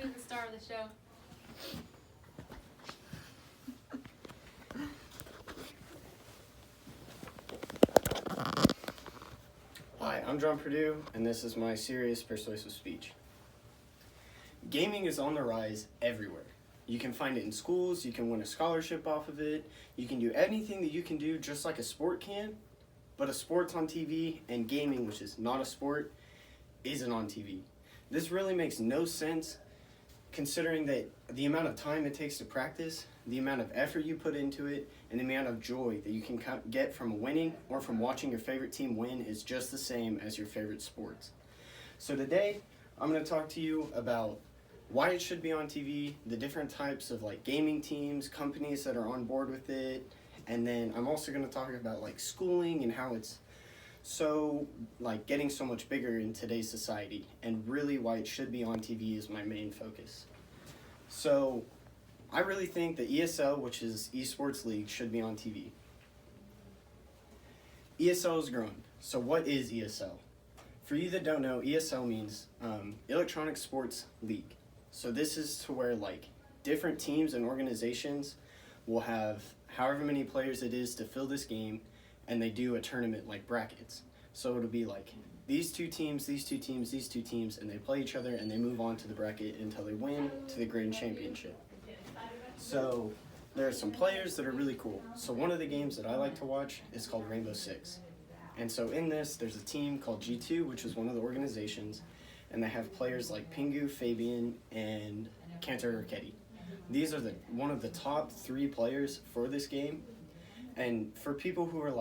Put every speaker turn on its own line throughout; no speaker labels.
be the star of the show.
Hi, I'm John Purdue, and this is my serious persuasive speech. Gaming is on the rise everywhere. You can find it in schools, you can win a scholarship off of it, you can do anything that you can do just like a sport can, but a sport's on TV, and gaming, which is not a sport, isn't on TV. This really makes no sense considering that the amount of time it takes to practice, the amount of effort you put into it, and the amount of joy that you can get from winning or from watching your favorite team win is just the same as your favorite sports. So today, I'm going to talk to you about why it should be on TV, the different types of gaming teams, companies that are on board with it, and then I'm also going to talk about schooling and how it's so getting so much bigger in today's society, and really why it should be on TV is my main focus. So I really think that ESL, which is Esports League, should be on TV. ESL is growing. So what is ESL? For you that don't know, ESL means Electronic Sports League. So this is to where different teams and organizations will have however many players it is to fill this game, and they do a tournament like brackets. So it'll be these two teams, these two teams, these two teams, and they play each other and they move on to the bracket until they win to the grand championship. So there are some players that are really cool. So one of the games that I like to watch is called Rainbow Six. And so in this, there's a team called G2, which is one of the organizations, and they have players like Pingu, Fabian, and Cantor Arquetti. These are one of the top 3 players for this game. And for people who are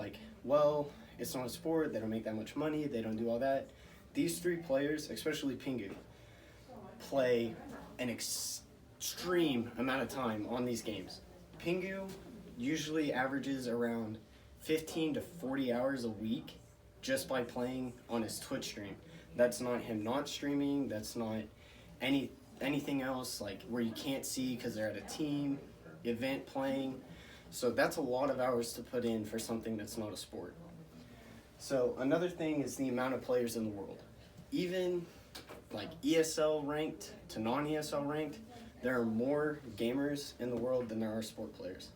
well, it's not a sport, they don't make that much money, they don't do all that, these 3 players, especially Pingu, play an extreme amount of time on these games. Pingu usually averages around 15 to 40 hours a week just by playing on his Twitch stream. That's not him not streaming, that's not anything else where you can't see because they're at a team event playing. So that's a lot of hours to put in for something that's not a sport. So another thing is the amount of players in the world. Even ESL ranked to non-ESL ranked, there are more gamers in the world than there are sport players,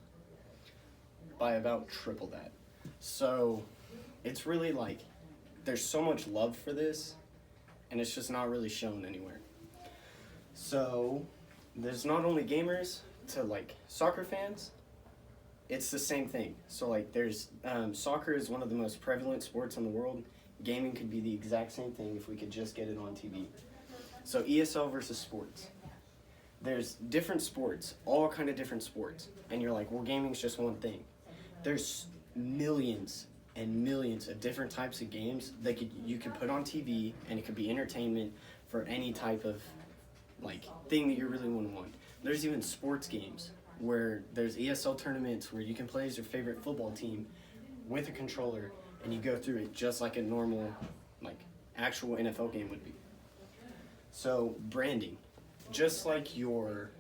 by about triple that. So it's really there's so much love for this, and it's just not really shown anywhere. So there's not only gamers to soccer fans, it's the same thing. So there's soccer is one of the most prevalent sports in the world. Gaming could be the exact same thing if we could just get it on TV. So ESL versus sports. There's different sports, all kind of different sports, and you're well, gaming's just one thing. There's millions and millions of different types of games that you could put on TV, and it could be entertainment for any type of thing that you really want. There's even sports games where there's ESL tournaments where you can play as your favorite football team with a controller, and you go through it just like a normal actual NFL game would be. So branding, just like your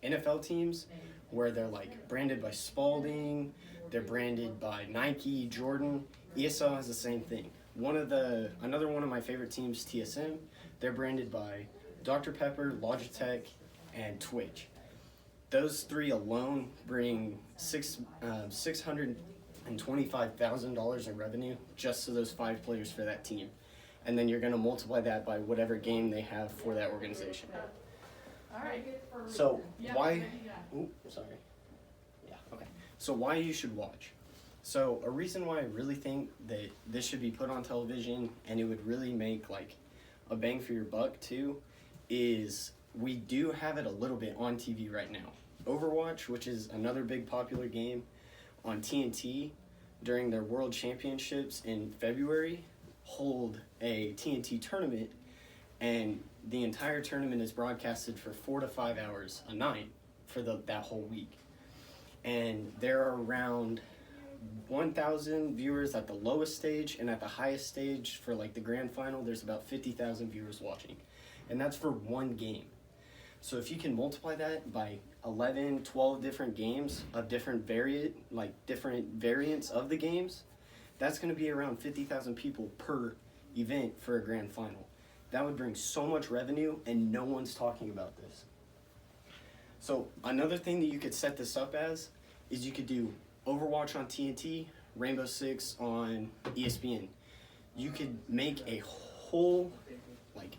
NFL teams where they're branded by Spalding, they're branded by Nike, Jordan, ESL has the same thing. Another one of my favorite teams, TSM, they're branded by Dr. Pepper, Logitech, and Twitch. Those 3 alone bring $625,000 in revenue just to those 5 players for that team. And then you're going to multiply that by whatever game they have for that organization.
All right.
So why? So why you should watch? So a reason why I really think that this should be put on television and it would really make a bang for your buck too, is we do have it a little bit on TV right now. Overwatch, which is another big popular game on TNT during their World Championships in February, hold a TNT tournament, and the entire tournament is broadcasted for 4 to 5 hours a night for that whole week. And there are around 1,000 viewers at the lowest stage, and at the highest stage for the grand final, there's about 50,000 viewers watching. And that's for one game. So if you can multiply that by 11, 12 different games of different variants of the games, that's going to be around 50,000 people per event for a grand final. That would bring so much revenue, and no one's talking about this. So another thing that you could set this up as is you could do Overwatch on TNT, Rainbow Six on ESPN. You could make a whole like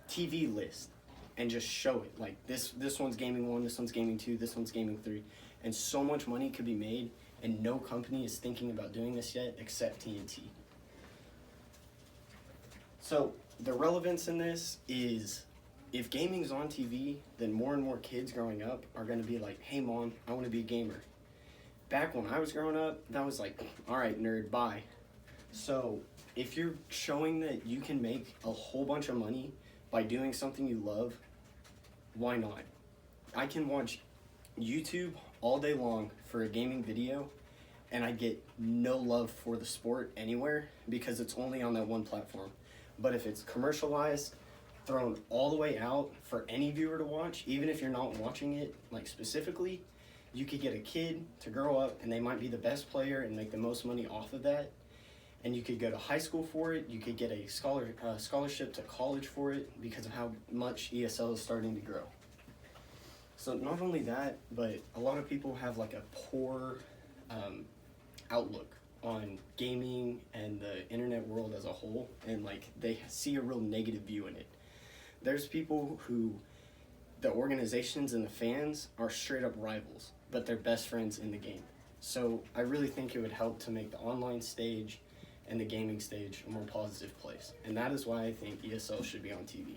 TV list and just show it. Like this one's gaming 1, this one's gaming 2, this one's gaming 3. And so much money could be made, and no company is thinking about doing this yet except TNT. So the relevance in this is if gaming's on TV, then more and more kids growing up are going to be like, hey mom, I want to be a gamer. Back when I was growing up, that was like, all right, nerd, bye. So if you're showing that you can make a whole bunch of money by doing something you love, why not? I can watch YouTube all day long for a gaming video, and I get no love for the sport anywhere because it's only on that one platform. But if it's commercialized, thrown all the way out for any viewer to watch, even if you're not watching it like specifically, you could get a kid to grow up and they might be the best player and make the most money off of that. And you could go to high school for it. You could get a scholarship to college for it because of how much ESL is starting to grow. So not only that, but a lot of people have like a poor outlook on gaming and the internet world as a whole, and like they see a real negative view in it. There's people who the organizations and the fans are straight up rivals, but they're best friends in the game. So I really think it would help to make the online stage and the gaming stage a more positive place. And that is why I think ESL should be on TV.